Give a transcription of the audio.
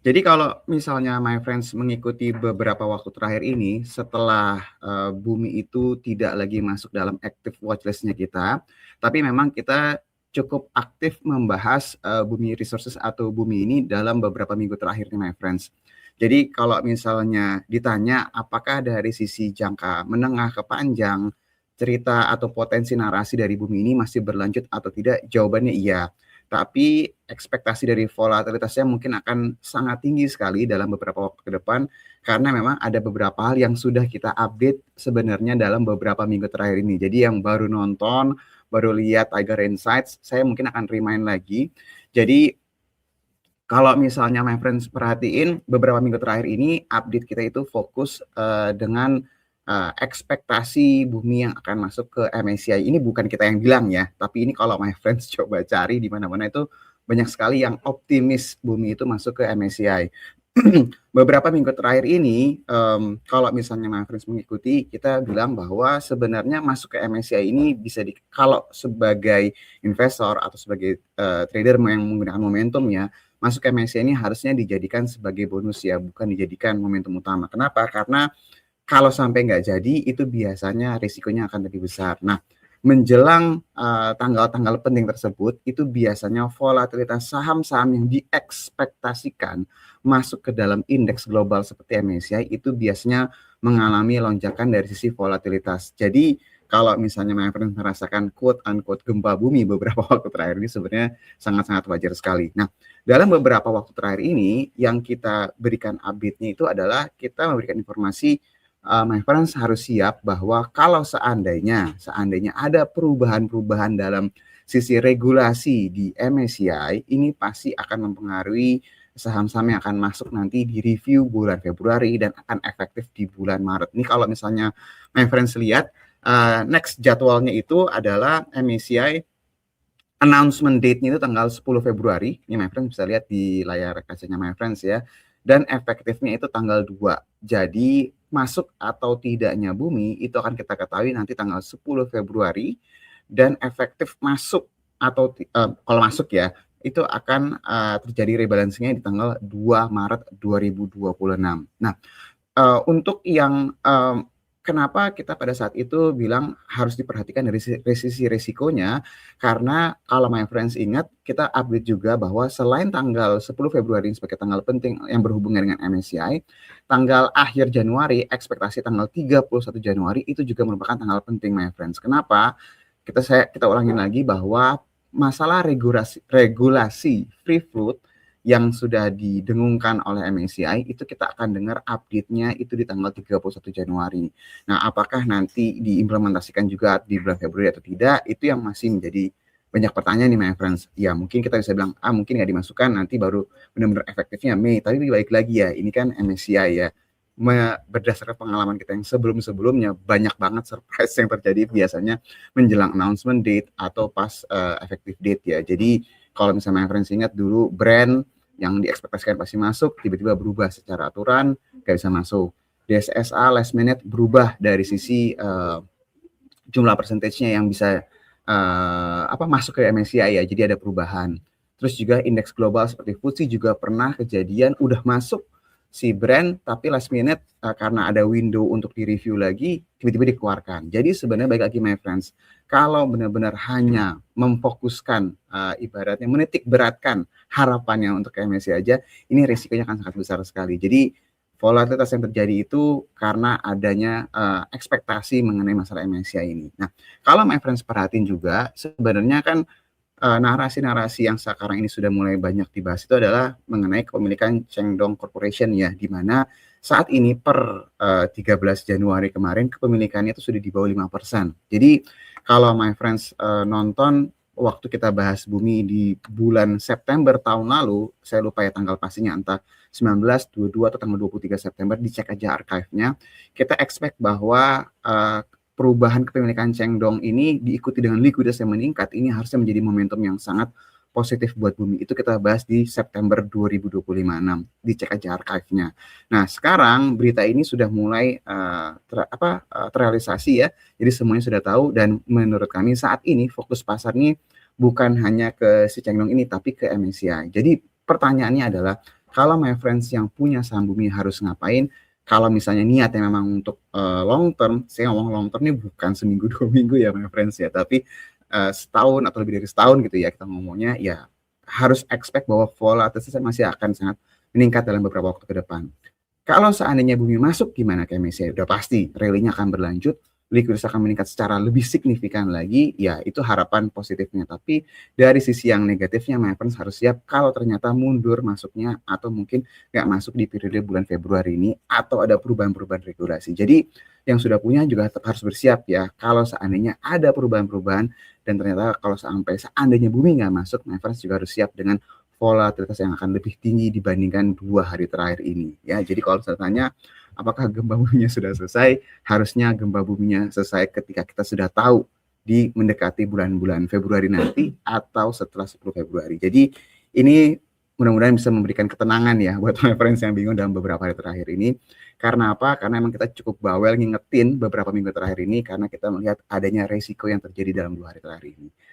Jadi kalau misalnya my friends mengikuti beberapa waktu terakhir ini setelah, bumi itu tidak lagi masuk dalam active watchlist-nya kita, tapi memang kita cukup aktif membahas, Bumi Resources atau bumi ini dalam beberapa minggu terakhir nih my friends. Jadi kalau misalnya ditanya apakah dari sisi jangka menengah ke panjang, cerita atau potensi narasi dari bumi ini masih berlanjut atau tidak, jawabannya iya. Tapi ekspektasi dari volatilitasnya mungkin akan sangat tinggi sekali dalam beberapa waktu ke depan, karena memang ada beberapa hal yang sudah kita update sebenarnya dalam beberapa minggu terakhir ini. Jadi yang baru nonton, baru lihat Tiger Insights, saya mungkin akan remind lagi. Jadi kalau misalnya my friends perhatiin beberapa minggu terakhir ini update kita itu fokus dengan ekspektasi bumi yang akan masuk ke MSCI. Ini bukan kita yang bilang ya, tapi ini kalau my friends coba cari di mana-mana itu banyak sekali yang optimis bumi itu masuk ke MSCI. Beberapa minggu terakhir ini, kalau misalnya my friends mengikuti, kita bilang bahwa sebenarnya masuk ke MSCI ini bisa kalau sebagai investor atau sebagai trader yang menggunakan momentum ya, masuk ke MSCI ini harusnya dijadikan sebagai bonus ya, bukan dijadikan momentum utama. Kenapa? Karena kalau sampai nggak jadi, itu biasanya risikonya akan lebih besar. Nah, menjelang tanggal-tanggal penting tersebut, itu biasanya volatilitas saham-saham yang diekspektasikan masuk ke dalam indeks global seperti MSCI itu biasanya mengalami lonjakan dari sisi volatilitas. Jadi kalau misalnya my friend merasakan quote unquote gempa bumi beberapa waktu terakhir ini sebenarnya sangat-sangat wajar sekali. Nah, dalam beberapa waktu terakhir ini yang kita berikan update-nya itu adalah kita memberikan informasi my friends harus siap bahwa kalau seandainya ada perubahan-perubahan dalam sisi regulasi di MSCI, ini pasti akan mempengaruhi saham-saham yang akan masuk nanti di review bulan Februari dan akan efektif di bulan Maret. Ini kalau misalnya my friends lihat, next jadwalnya itu adalah MSCI announcement date-nya itu tanggal 10 Februari. Ini my friends bisa lihat di layar kacanya my friends ya. Dan efektifnya itu tanggal 2. Jadi masuk atau tidaknya bumi itu akan kita ketahui nanti tanggal 10 Februari dan efektif masuk atau kalau masuk ya itu akan terjadi rebalancing-nya di tanggal 2 Maret 2026. Nah, untuk yang kenapa kita pada saat itu bilang harus diperhatikan dari sisi risikonya, karena kalau my friends ingat, kita update juga bahwa selain tanggal 10 Februari sebagai tanggal penting yang berhubungan dengan MSCI, tanggal akhir Januari, ekspektasi tanggal 31 Januari itu juga merupakan tanggal penting my friends. Kenapa? Kita ulangin lagi bahwa masalah regulasi free float yang sudah didengungkan oleh MSCI itu kita akan dengar update-nya itu di tanggal 31 Januari. Nah, apakah nanti diimplementasikan juga di bulan Februari atau tidak, itu yang masih menjadi banyak pertanyaan nih my friends. Ya mungkin kita bisa bilang, mungkin nggak dimasukkan, nanti baru benar-benar efektifnya Mei. Tapi balik lagi ya, ini kan MSCI ya. Berdasarkan pengalaman kita yang sebelum-sebelumnya, banyak banget surprise yang terjadi biasanya menjelang announcement date atau pas effective date ya. Jadi kalau misalnya my friends ingat dulu brand yang diekspektasikan pasti masuk, tiba-tiba berubah secara aturan, nggak bisa masuk. DSSA last minute berubah dari sisi jumlah persentasenya yang bisa masuk ke MSCI ya, jadi ada perubahan. Terus juga indeks global seperti FTSE juga pernah kejadian udah masuk si brand tapi last minute karena ada window untuk di-review lagi tiba-tiba dikeluarkan. Jadi sebenarnya baik lagi my friends, kalau benar-benar hanya memfokuskan ibaratnya menitik beratkan harapannya untuk MSCI aja, ini risikonya akan sangat besar sekali. Jadi volatilitas yang terjadi itu karena adanya ekspektasi mengenai masalah MSCI ini. Nah, kalau my friends perhatiin juga sebenarnya kan narasi-narasi yang sekarang ini sudah mulai banyak dibahas itu adalah mengenai kepemilikan Chengdong Corporation ya, di mana saat ini per 13 Januari kemarin kepemilikannya itu sudah di bawah 5%. Jadi kalau my friends nonton waktu kita bahas bumi di bulan September tahun lalu, saya lupa ya tanggal pastinya entah 19, 22 atau tanggal 23 September, dicek aja archive-nya. Kita expect bahwa perubahan kepemilikan Chengdong ini diikuti dengan likuiditas yang meningkat, ini harusnya menjadi momentum yang sangat positif buat bumi. Itu kita bahas di September 2025. Dicek aja archive-nya. Nah, sekarang berita ini sudah mulai terrealisasi ya. Jadi semuanya sudah tahu dan menurut kami saat ini fokus pasarnya bukan hanya ke si Chengdong ini tapi ke MSCI. Jadi pertanyaannya adalah kalau my friends yang punya saham bumi harus ngapain, kalau misalnya niatnya memang untuk, long term, saya ngomong long term ini bukan seminggu, 2 minggu ya my friends ya, tapi, setahun atau lebih dari setahun gitu ya kita ngomongnya, ya harus expect bahwa volatilitasnya masih akan sangat meningkat dalam beberapa waktu ke depan. Kalau seandainya bumi masuk gimana chemistry? Udah pasti rally-nya akan berlanjut, likuiditas akan meningkat secara lebih signifikan lagi, ya itu harapan positifnya. Tapi dari sisi yang negatifnya, my friends harus siap kalau ternyata mundur masuknya atau mungkin nggak masuk di periode bulan Februari ini atau ada perubahan-perubahan regulasi. Jadi yang sudah punya juga tetap harus bersiap ya kalau seandainya ada perubahan-perubahan dan ternyata kalau seandainya bumi nggak masuk, my friends juga harus siap dengan volatilitas yang akan lebih tinggi dibandingkan 2 hari terakhir ini ya. Jadi kalau saya tanya, apakah gempa buminya sudah selesai? Harusnya gempa buminya selesai ketika kita sudah tahu di mendekati bulan-bulan Februari nanti atau setelah 10 Februari. Jadi ini mudah-mudahan bisa memberikan ketenangan ya buat my friends yang bingung dalam beberapa hari terakhir ini. Karena apa? Karena memang kita cukup bawel ngingetin beberapa minggu terakhir ini karena kita melihat adanya resiko yang terjadi dalam 2 hari terakhir ini.